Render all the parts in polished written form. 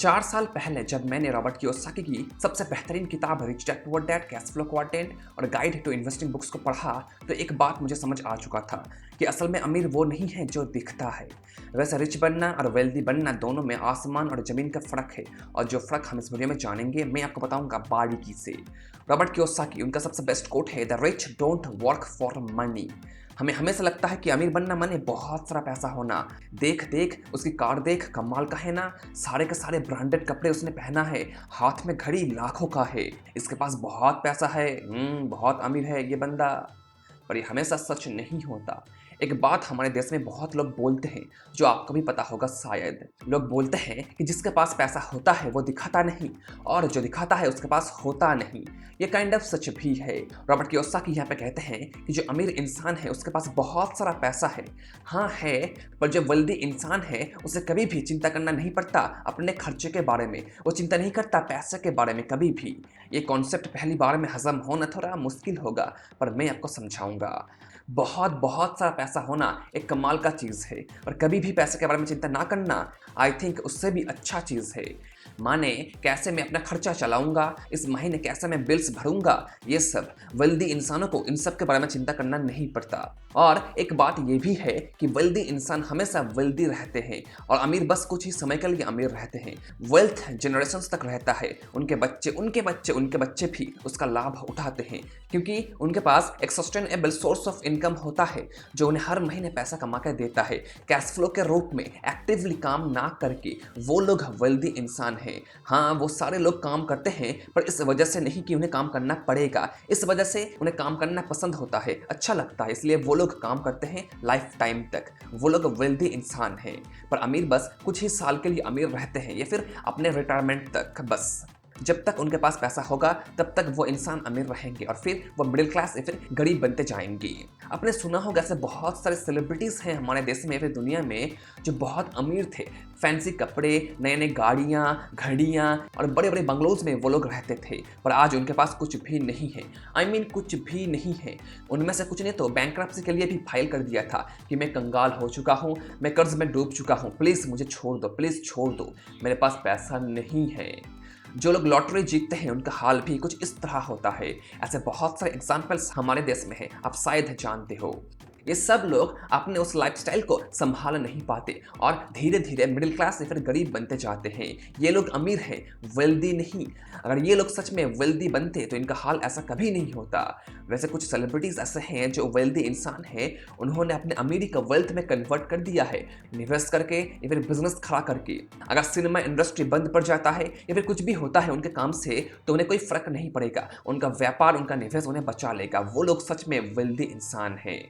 4 साल पहले जब मैंने रॉबर्ट कियोसाकी की सबसे बेहतरीन किताब rich dad poor dad, cash flow quadrant और गाइड टू इन्वेस्टिंग बुक्स को पढ़ा तो एक बात मुझे समझ आ चुका था कि असल में अमीर वो नहीं है जो दिखता है। वैसे रिच बनना और वेल्दी बनना दोनों में आसमान और ज़मीन का फ़र्क है, और जो फ़र्क हम इस वीडियो में जानेंगे मैं आपको बताऊंगा बारीकी से। रॉबर्ट कियोसाकी, उनका सबसे बेस्ट कोट है, the rich don't work for money. हमें हमेशा लगता है कि अमीर बनना माने बहुत सारा पैसा होना। देख देख उसकी कार देख, कमाल का है ना, सारे के सारे ब्रांडेड कपड़े उसने पहना है, हाथ में घड़ी लाखों का है, इसके पास बहुत पैसा है, बहुत अमीर है ये बंदा। पर ये हमेशा सच नहीं होता। एक बात हमारे देश में बहुत लोग बोलते हैं, जो आपको भी पता होगा शायद। लोग बोलते हैं कि जिसके पास पैसा होता है वो दिखाता नहीं, और जो दिखाता है उसके पास होता नहीं। ये काइंड ऑफ सच भी है। रॉबर्ट कियोसाकी यहाँ पे कहते हैं कि जो अमीर इंसान है उसके पास बहुत सारा पैसा है, हाँ है, पर जो वेल्दी इंसान है उसे कभी भी चिंता करना नहीं पड़ता अपने खर्चे के बारे में। वो चिंता नहीं करता पैसे के बारे में कभी भी। ये कॉन्सेप्ट पहली बार में हजम होना थोड़ा मुश्किल होगा, पर मैं आपको समझाऊंगा। बहुत बहुत सारा पैसा होना एक कमाल का चीज़ है, और कभी भी पैसे के बारे में चिंता ना करना आई थिंक उससे भी अच्छा चीज़ है। माने कैसे मैं अपना खर्चा चलाऊंगा, इस महीने कैसे मैं बिल्स भरूंगा, ये सब वेल्दी इंसानों को इन सब के बारे में चिंता करना नहीं पड़ता। और एक बात ये भी है कि वेल्दी इंसान हमेशा वेल्दी रहते हैं, और अमीर बस कुछ ही समय के लिए अमीर रहते हैं। वेल्थ जनरेशंस तक रहता है, उनके बच्चे उनके बच्चे उनके बच्चे भी उसका लाभ उठाते हैं, क्योंकि उनके पास एक सस्टेनेबल सोर्स ऑफ इनकम होता है जो उन्हें हर महीने पैसा कमा कर देता है, कैश फ्लो के रूप में। एक्टिवली काम ना करके वो लोग वेल्दी इंसान हैं। हाँ, वो सारे लोग काम करते हैं, पर इस वजह से नहीं कि उन्हें काम करना पड़ेगा, इस वजह से उन्हें काम करना पसंद होता है, अच्छा लगता है, इसलिए वो लोग काम करते हैं लाइफ टाइम तक। वो लोग वेल्दी इंसान हैं। पर अमीर बस कुछ ही साल के लिए अमीर रहते हैं, या फिर अपने रिटायरमेंट तक बस। जब तक उनके पास पैसा होगा तब तक वो इंसान अमीर रहेंगे, और फिर वो मिडिल क्लास या फिर गरीब बनते जाएंगे। आपने सुना होगा ऐसे बहुत सारे सेलिब्रिटीज़ हैं हमारे देश में या फिर दुनिया में जो बहुत अमीर थे। फैंसी कपड़े, नए नए गाड़ियाँ, घड़ियाँ और बड़े बड़े बंगलोज में वो लोग रहते थे, पर आज उनके पास कुछ भी नहीं है। कुछ भी नहीं है। उनमें से कुछ ने तो बैंकरप्सी के लिए भी फाइल कर दिया था कि मैं कंगाल हो चुका हूँ, मैं कर्ज में डूब चुका हूँ, प्लीज़ मुझे छोड़ दो, प्लीज़ छोड़ दो, मेरे पास पैसा नहीं है। जो लोग लॉटरी जीतते हैं उनका हाल भी कुछ इस तरह होता है। ऐसे बहुत सारे एग्जाम्पल्स हमारे देश में हैं, आप शायद जानते हो। ये सब लोग अपने उस लाइफस्टाइल को संभाल नहीं पाते, और धीरे धीरे मिडिल क्लास या फिर गरीब बनते जाते हैं। ये लोग अमीर हैं, वेल्दी नहीं। अगर ये लोग सच में वेल्दी बनते तो इनका हाल ऐसा कभी नहीं होता। वैसे कुछ सेलिब्रिटीज़ ऐसे हैं जो वेल्दी इंसान हैं, उन्होंने अपने अमीरी को वेल्थ में कन्वर्ट कर दिया है, इन्वेस्ट करके या फिर बिजनेस खड़ा करके। अगर सिनेमा इंडस्ट्री बंद पड़ जाता है या फिर कुछ भी होता है उनके काम से तो उन्हें कोई फर्क नहीं पड़ेगा, उनका व्यापार, उनका निवेश उन्हें बचा लेगा। वो लोग सच में वेल्दी इंसान हैं।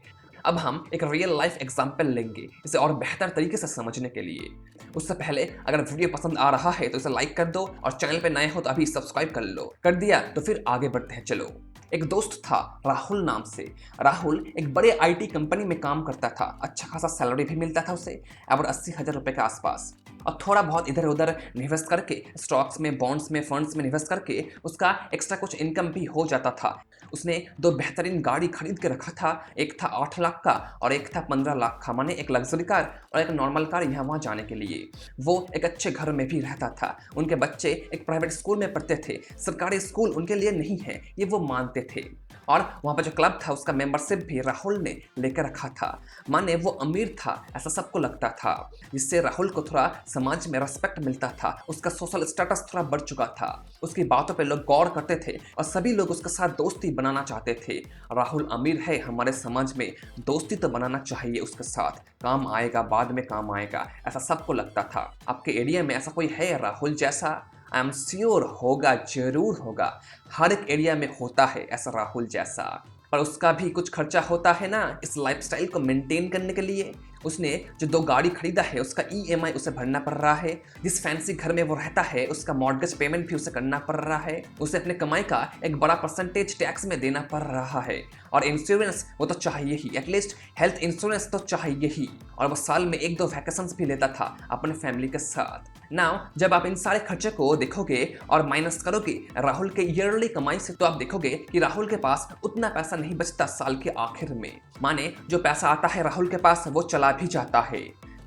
अब हम एक रियल लाइफ एग्जाम्पल लेंगे इसे और बेहतर तरीके से समझने के लिए। उससे पहले अगर वीडियो पसंद आ रहा है तो इसे लाइक कर दो, और चैनल पे नए हो तो अभी सब्सक्राइब कर लो। कर दिया तो फिर आगे बढ़ते हैं, चलो। एक दोस्त था राहुल नाम से। राहुल एक बड़े आईटी कंपनी में काम करता था, अच्छा खासा सैलरी भी मिलता था उसे, अबाउट 80,000 रुपये के आसपास। और थोड़ा बहुत इधर उधर इन्वेस्ट करके, स्टॉक्स में, बॉन्ड्स में, फंड्स में इन्वेस्ट करके उसका एक्स्ट्रा कुछ इनकम भी हो जाता था। उसने 2 बेहतरीन गाड़ी खरीद के रखा था, एक था 8 लाख का और एक था 15 लाख का, माने एक लग्जरी कार और एक नॉर्मल कार यहाँ वहाँ जाने के लिए। वो एक अच्छे घर में भी रहता था, उनके बच्चे एक प्राइवेट स्कूल में पढ़ते थे, सरकारी स्कूल उनके लिए नहीं है ये वो मानते थे। और वहाँ पर जो क्लब था उसका मेंबरशिप भी राहुल ने लेकर रखा था। माने वो अमीर था ऐसा सबको लगता था, जिससे राहुल को थोड़ा समाज में रेस्पेक्ट मिलता था, उसका सोशल स्टेटस थोड़ा बढ़ चुका था, उसकी बातों पे लोग गौर करते थे और सभी लोग उसके साथ दोस्ती बनाना चाहते थे। राहुल अमीर है, हमारे समाज में दोस्ती तो बनाना चाहिए उसके साथ, काम आएगा, बाद में काम आएगा, ऐसा सबको लगता था। आपके एरिया में ऐसा कोई है राहुल जैसा? आई एम श्योर होगा, जरूर होगा। हर एक एरिया में होता है ऐसा राहुल जैसा। पर उसका भी कुछ खर्चा होता है ना इस लाइफस्टाइल को मेंटेन करने के लिए। उसने जो 2 गाड़ी खरीदा है उसका ईएमआई उसे भरना पड़ रहा है, जिस फैंसी घर में वो रहता है उसका मॉर्गेज पेमेंट भी उसे करना पड़ रहा है, उसे अपने कमाई का एक बड़ा परसेंटेज टैक्स में देना पड़ रहा है, और इंश्योरेंस वो तो चाहिए ही, एटलीस्ट हेल्थ इंश्योरेंस तो चाहिए ही। और वो साल में 1-2 वैकेशंस भी लेता था अपने फैमिली के साथ। नाउ जब आप इन सारे खर्चे को देखोगे और माइनस करोगे राहुल के ईयरली कमाई से, तो आप देखोगे कि राहुल के पास उतना पैसा नहीं बचता साल के आखिर में। माने जो पैसा आता है राहुल के पास वो चला भी जाता है।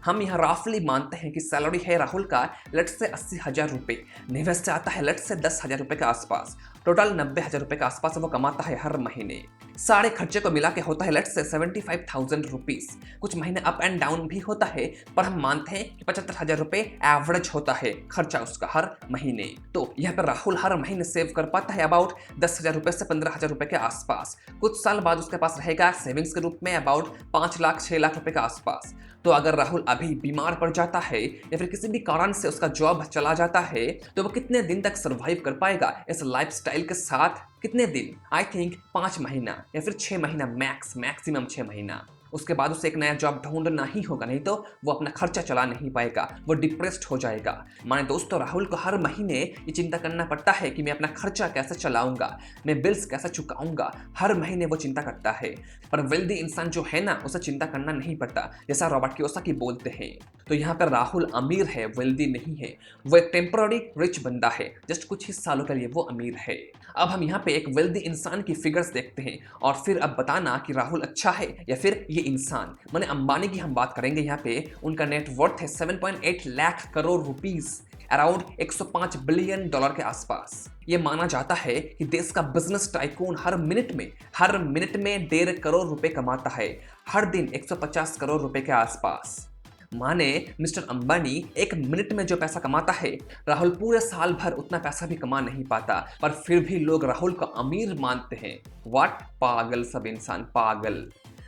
हम यहाँ राफली मानते हैं कि सैलरी है राहुल का लट से 80,000 रुपये, निवेश से आता है लट से 10,000 रुपये के आसपास, टोटल 90,000 रुपये के आसपास वो कमाता है हर महीने। सारे खर्चे को मिला के होता है लट से 75,000 रुपीज। कुछ महीने अप एंड डाउन भी होता है, पर हम मानते हैं कि 75,000 रुपये एवरेज होता है खर्चा उसका हर महीने। तो यहाँ पर राहुल हर महीने सेव कर पाता है अबाउट 10,000 रुपये से 15,000 रुपये के आसपास। कुछ साल बाद उसके पास रहेगा सेविंग्स के रूप में अबाउट 5 लाख 6 लाख रुपये के आसपास। तो अगर राहुल अभी बीमार पड़ जाता है या फिर किसी भी कारण से उसका जॉब चला जाता है, तो वो कितने दिन तक सर्वाइव कर पाएगा इस लाइफस्टाइल के साथ? कितने दिन? आई थिंक 5 महीना या फिर 6 महीना, मैक्सिमम 6 महीना। उसके बाद उसे एक नया जॉब ढूंढना ही होगा, नहीं तो वो अपना खर्चा चला नहीं पाएगा, वो डिप्रेस्ड हो जाएगा। माने दोस्तों, राहुल को हर महीने ये चिंता करना पड़ता है कि मैं अपना खर्चा कैसे चलाऊंगा, मैं बिल्स कैसे चुकाऊंगा, हर महीने वो चिंता करता है। पर वेल्दी इंसान जो है ना, उसे चिंता करना नहीं पड़ता, जैसा रॉबर्ट कियोसाकी बोलते हैं। तो यहाँ पर राहुल अमीर है, वेल्दी नहीं है। वो एक टेम्पररी रिच बंदा है, जस्ट कुछ ही सालों के लिए वो अमीर है। अब हम यहाँ पे एक वेल्दी इंसान की फिगर्स देखते हैं और फिर अब बताना कि राहुल अच्छा है या फिर ये इंसान। माने अंबानी की हम बात करेंगे यहाँ पे, उनका नेट वर्थ है 7.8 lakh crore rupees, around 105 billion dollar के आसपास। ये माना जाता है कि देश का बिजनेस टाइकून हर मिनट में 1.5 करोड़ रुपए कमाता है, हर दिन 150 करोड़ रुपए के आसपास। माने मिस्टर अंबानी एक मिनट में जो पैसा कमाता है, राहुल पूरे साल भर उतना पैसा भी कमा नहीं पाता, पर फिर भी लोग राहुल को अमीर मानते हैं। व्हाट? पागल सब इंसान, पागल।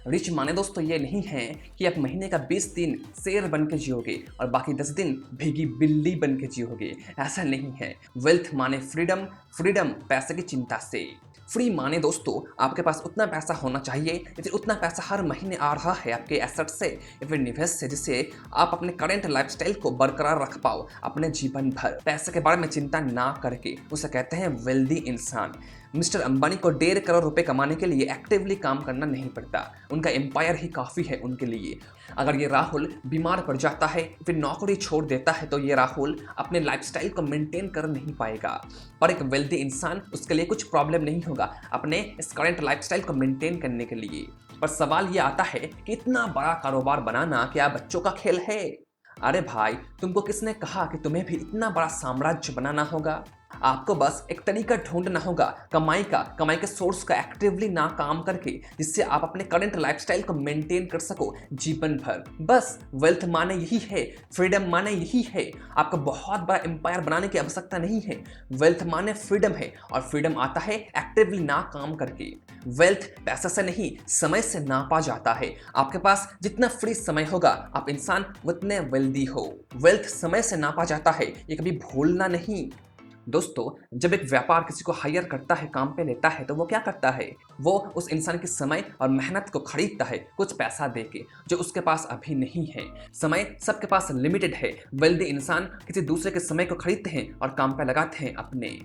रिच माने दोस्तों ये नहीं है कि आप महीने का 20 दिन शेर बन के जियोगे और बाकी 10 दिन भीगी बिल्ली बन के जियोगे, ऐसा नहीं है। वेल्थ माने फ्रीडम, फ्रीडम पैसे की चिंता से। फ्री माने दोस्तों आपके पास उतना पैसा होना चाहिए या फिर उतना पैसा हर महीने आ रहा है आपके एसेट से या फिर निवेश से, जिससे आप अपने करंट लाइफस्टाइल को बरकरार रख पाओ अपने जीवन भर, पैसे के बारे में चिंता ना करके। उसे कहते हैं वेल्दी इंसान। मिस्टर अंबानी को 1.5 करोड़ रुपए कमाने के लिए एक्टिवली काम करना नहीं पड़ता, उनका एम्पायर ही काफ़ी है उनके लिए। अगर ये राहुल बीमार पड़ जाता है फिर नौकरी छोड़ देता है, तो ये राहुल अपने लाइफस्टाइल को मेंटेन कर नहीं पाएगा। पर एक वेल्दी इंसान, उसके लिए कुछ प्रॉब्लम नहीं होगा अपने इस करंट लाइफस्टाइल को मेंटेन करने के लिए। पर सवाल ये आता है कि इतना बड़ा कारोबार बनाना क्या बच्चों का खेल है? अरे भाई, तुमको किसने कहा कि तुम्हें भी इतना बड़ा साम्राज्य बनाना होगा? आपको बस एक तरीका ढूंढना होगा कमाई के सोर्स का एक्टिवली ना काम करके, जिससे आप अपने करंट लाइफस्टाइल को मेंटेन कर सको जीवन भर। बस वेल्थ माने यही है, फ्रीडम माने यही है। आपको बहुत बड़ा एम्पायर बनाने की आवश्यकता नहीं है। वेल्थ माने फ्रीडम है और फ्रीडम आता है एक्टिवली ना काम करके। वेल्थ पैसा से नहीं, समय से नापा जाता है। आपके पास जितना फ्री समय होगा आप इंसान उतने वेल्दी हो। वेल्थ समय से नापा जाता है, ये कभी भूलना नहीं। दोस्तों, जब एक व्यापार किसी को हायर करता है, काम पे लेता है, तो वो क्या करता है? वो उस इंसान के समय और मेहनत को खरीदता है कुछ पैसा देके, जो उसके पास अभी नहीं है। समय सबके पास लिमिटेड है। वेल्दी इंसान किसी दूसरे के समय को खरीदते हैं और काम पे लगाते हैं अपने।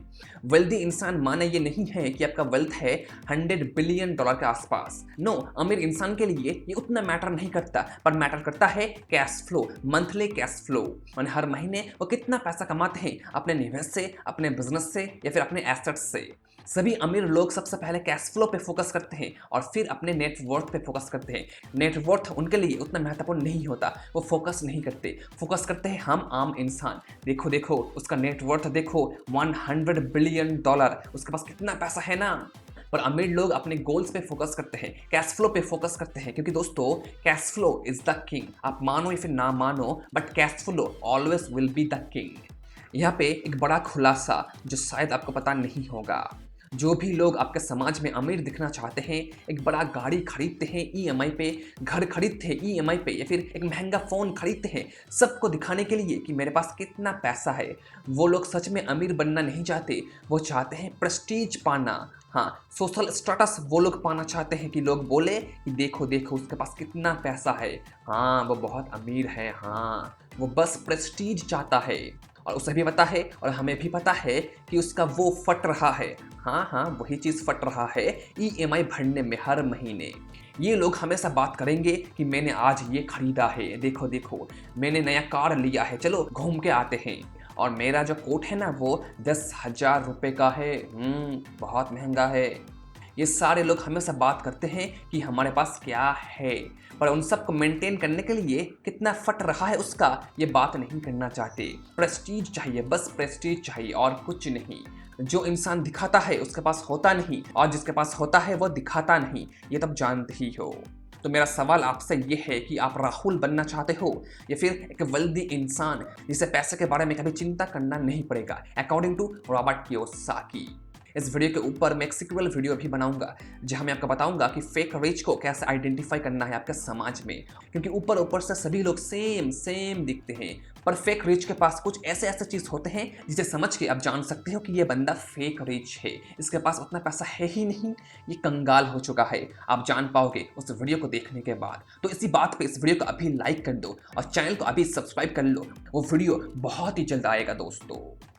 वेल्दी इंसान माने ये नहीं है कि आपका वेल्थ है 100 बिलियन डॉलर के आसपास। नो, अमीर इंसान के लिए ये उतना मैटर नहीं करता, पर मैटर करता है cash flow, monthly cash flow. और हर महीने वो कितना पैसा कमाते हैं अपने निवेश से, अपने बिजनेस से या फिर अपने एसेट्स से। सभी अमीर लोग सबसे पहले कैश फ्लो पे फोकस करते हैं और फिर अपने नेटवर्थ पे फोकस करते हैं। नेटवर्थ उनके लिए उतना महत्वपूर्ण नहीं होता, वो फोकस नहीं करते। फोकस करते हैं हम आम इंसान। देखो उसका नेटवर्थ देखो, 100 बिलियन डॉलर, उसके पास कितना पैसा है ना। पर अमीर लोग अपने गोल्स पे फोकस करते हैं, कैश फ्लो पे फोकस करते हैं, क्योंकि दोस्तों cash flow is the king. आप मानो या फिर ना मानो, but cash flow always will be the king. यहाँ पे एक बड़ा खुलासा जो शायद आपको पता नहीं होगा। जो भी लोग आपके समाज में अमीर दिखना चाहते हैं, एक बड़ा गाड़ी खरीदते हैं ईएमआई पे, घर खरीदते हैं ईएमआई पे, या फिर एक महंगा फ़ोन खरीदते हैं सबको दिखाने के लिए कि मेरे पास कितना पैसा है, वो लोग सच में अमीर बनना नहीं चाहते। वो चाहते हैं प्रेस्टीज पाना। हाँ, सोशल स्टेटस वो लोग पाना चाहते हैं कि लोग बोले कि देखो उसके पास कितना पैसा है, हाँ वो बहुत अमीर है, हाँ वो बस प्रेस्टीज चाहता है। और उसे भी पता है और हमें भी पता है कि उसका वो फट रहा है। हाँ वही चीज़ फट रहा है ईएमआई भरने में हर महीने। ये लोग हमेशा बात करेंगे कि मैंने आज ये खरीदा है, देखो मैंने नया कार लिया है, चलो घूम के आते हैं। और मेरा जो कोट है ना वो 10,000 रुपये का है, बहुत महंगा है। ये सारे लोग हमेशा बात करते हैं कि हमारे पास क्या है, पर उन सबको मेंटेन करने के लिए कितना फट रहा है उसका ये बात नहीं करना चाहते। प्रेस्टीज चाहिए, बस प्रेस्टीज चाहिए और कुछ नहीं। जो इंसान दिखाता है उसके पास होता नहीं, और जिसके पास होता है वो दिखाता नहीं, ये तब जानते ही हो। तो मेरा सवाल आपसे ये है कि आप राहुल बनना चाहते हो या फिर एक वेल्दी इंसान जिसे पैसे के बारे में कभी चिंता करना नहीं पड़ेगा, अकॉर्डिंग टू रॉबर्ट कियोसाकी। इस वीडियो के ऊपर मैं एक सिक्वल वीडियो भी बनाऊंगा जहां मैं आपको बताऊंगा कि फेक रिच को कैसे आइडेंटिफाई करना है आपके समाज में, क्योंकि ऊपर ऊपर से सभी लोग सेम दिखते हैं, पर फेक रिच के पास कुछ ऐसे ऐसे चीज होते हैं जिसे समझ के आप जान सकते हो कि ये बंदा फेक रिच है, इसके पास उतना पैसा है ही नहीं, ये कंगाल हो चुका है। आप जान पाओगे उस वीडियो को देखने के बाद। तो इसी बात पे इस वीडियो को अभी लाइक कर दो और चैनल को अभी सब्सक्राइब कर लो, वो वीडियो बहुत ही जल्द आएगा दोस्तों।